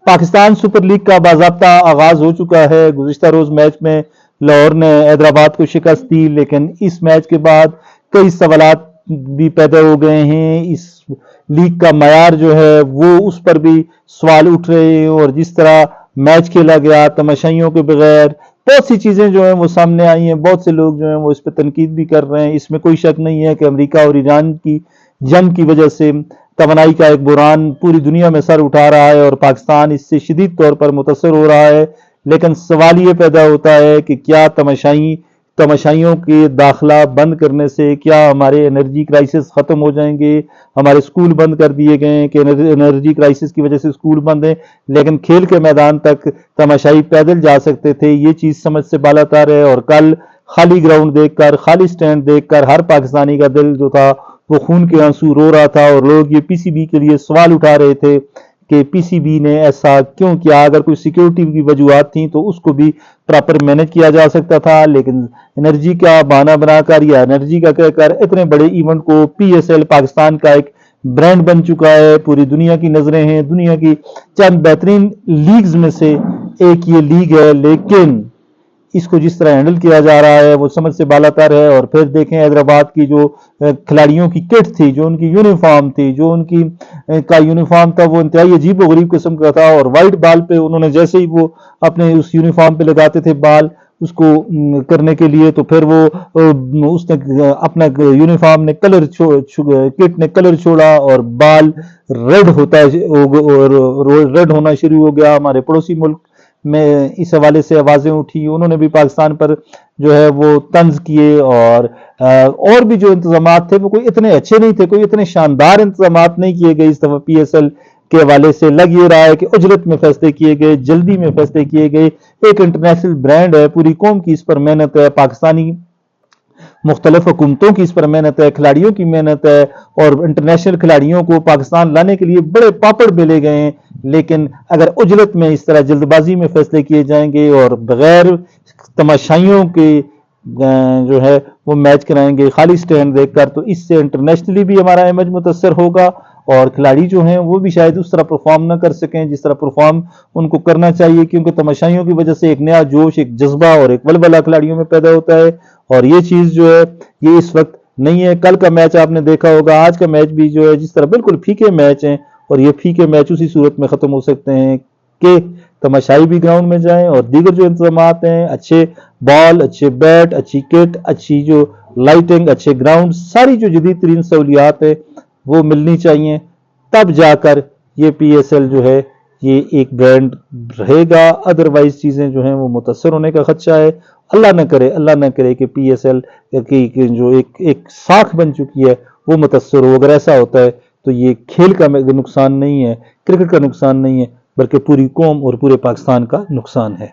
Pakistan super league کا باضابطہ آغاز ہو چکا ہے۔ گزشتہ روز میچ میں لاہور نے حیدرآباد کو شکست دی، لیکن اس میچ کے بعد کئی سوالات بھی پیدا ہو گئے ہیں۔ اس لیگ کا معیار جو ہے وہ اس پر بھی سوال اٹھ رہے ہیں، اور جس طرح میچ کھیلا گیا تماشائیوں کے بغیر، بہت سی چیزیں جو ہیں وہ سامنے آئی ہیں۔ بہت سے لوگ جو ہیں وہ اس پہ تنقید بھی کر رہے ہیں۔ اس میں کوئی شک نہیں ہے کہ امریکہ اور ایران کی جنگ کی وجہ سے توانائی کا ایک بحران پوری دنیا میں سر اٹھا رہا ہے، اور پاکستان اس سے شدید طور پر متاثر ہو رہا ہے۔ لیکن سوال یہ پیدا ہوتا ہے کہ کیا تماشائیوں کے داخلہ بند کرنے سے کیا ہمارے انرجی کرائسس ختم ہو جائیں گے؟ ہمارے سکول بند کر دیے گئے ہیں کہ انرجی کرائسس کی وجہ سے سکول بند ہیں، لیکن کھیل کے میدان تک تماشائی پیدل جا سکتے تھے۔ یہ چیز سمجھ سے بالاتر ہے، اور کل خالی گراؤنڈ دیکھ کر، خالی سٹینڈ دیکھ کر ہر پاکستانی کا دل جو تھا وہ خون کے آنسو رو رہا تھا، اور لوگ یہ پی سی بی کے لیے سوال اٹھا رہے تھے کہ پی سی بی نے ایسا کیوں کیا؟ اگر کوئی سیکیورٹی کی وجوہات تھیں تو اس کو بھی پراپر مینج کیا جا سکتا تھا، لیکن انرجی کا بہانہ بنا کر یا انرجی کا کہہ کر اتنے بڑے ایونٹ کو پی ایس ایل پاکستان کا ایک برانڈ بن چکا ہے، پوری دنیا کی نظریں ہیں، دنیا کی چند بہترین لیگز میں سے ایک یہ لیگ ہے، لیکن اس کو جس طرح ہینڈل کیا جا رہا ہے وہ سمجھ سے بالاتر ہے۔ اور پھر دیکھیں حیدرآباد کی جو کھلاڑیوں کی کٹ تھی، جو ان کی یونیفارم تھی، جو ان کی کا یونیفارم تھا، وہ انتہائی عجیب و غریب قسم کا تھا، اور وائٹ بال پہ انہوں نے جیسے ہی وہ اپنے اس یونیفارم پہ لگاتے تھے بال اس کو کرنے کے لیے، تو پھر وہ اس نے اپنا یونیفارم نے کلر کٹ نے کلر چھوڑا اور بال ریڈ ہونا شروع ہو گیا۔ ہمارے پڑوسی ملک میں اس حوالے سے آوازیں اٹھی، انہوں نے بھی پاکستان پر جو ہے وہ طنز کیے، اور بھی جو انتظامات تھے وہ کوئی اتنے اچھے نہیں تھے، کوئی اتنے شاندار انتظامات نہیں کیے گئے اس دفعہ پی ایس ایل کے حوالے سے۔ لگ یہ رہا ہے کہ اجرت میں فیصلے کیے گئے، جلدی میں فیصلے کیے گئے۔ ایک انٹرنیشنل برانڈ ہے، پوری قوم کی اس پر محنت ہے، پاکستانی مختلف حکومتوں کی اس پر محنت ہے، کھلاڑیوں کی محنت ہے، اور انٹرنیشنل کھلاڑیوں کو پاکستان لانے کے لیے بڑے پاپڑ بیلے گئے ہیں، لیکن اگر اجلت میں اس طرح جلد بازی میں فیصلے کیے جائیں گے اور بغیر تماشائیوں کے جو ہے وہ میچ کرائیں گے خالی سٹینڈ دیکھ کر، تو اس سے انٹرنیشنلی بھی ہمارا امیج متاثر ہوگا، اور کھلاڑی جو ہیں وہ بھی شاید اس طرح پرفارم نہ کر سکیں جس طرح پرفارم ان کو کرنا چاہیے، کیونکہ تماشائیوں کی وجہ سے ایک نیا جوش، ایک جذبہ اور ایک ولولہ کھلاڑیوں میں پیدا ہوتا ہے، اور یہ چیز جو ہے یہ اس وقت نہیں ہے۔ کل کا میچ آپ نے دیکھا ہوگا، آج کا میچ بھی جو ہے جس طرح بالکل پھیکے میچ ہیں، اور یہ پھیکے میچ اسی صورت میں ختم ہو سکتے ہیں کہ تماشائی بھی گراؤنڈ میں جائیں، اور دیگر جو انتظامات ہیں، اچھے بال، اچھے بیٹ، اچھی کٹ، اچھی جو لائٹنگ، اچھے گراؤنڈ، ساری جو جدید ترین سہولیات ہیں وہ ملنی چاہیے، تب جا کر یہ پی ایس ایل جو ہے یہ ایک برانڈ رہے گا۔ ادروائز چیزیں جو ہیں وہ متاثر ہونے کا خدشہ ہے۔ اللہ نہ کرے کہ پی ایس ایل کی جو ایک ساکھ بن چکی ہے وہ متاثر ہو۔ اگر ایسا ہوتا ہے تو یہ کھیل کا نقصان نہیں ہے، کرکٹ کا نقصان نہیں ہے، بلکہ پوری قوم اور پورے پاکستان کا نقصان ہے۔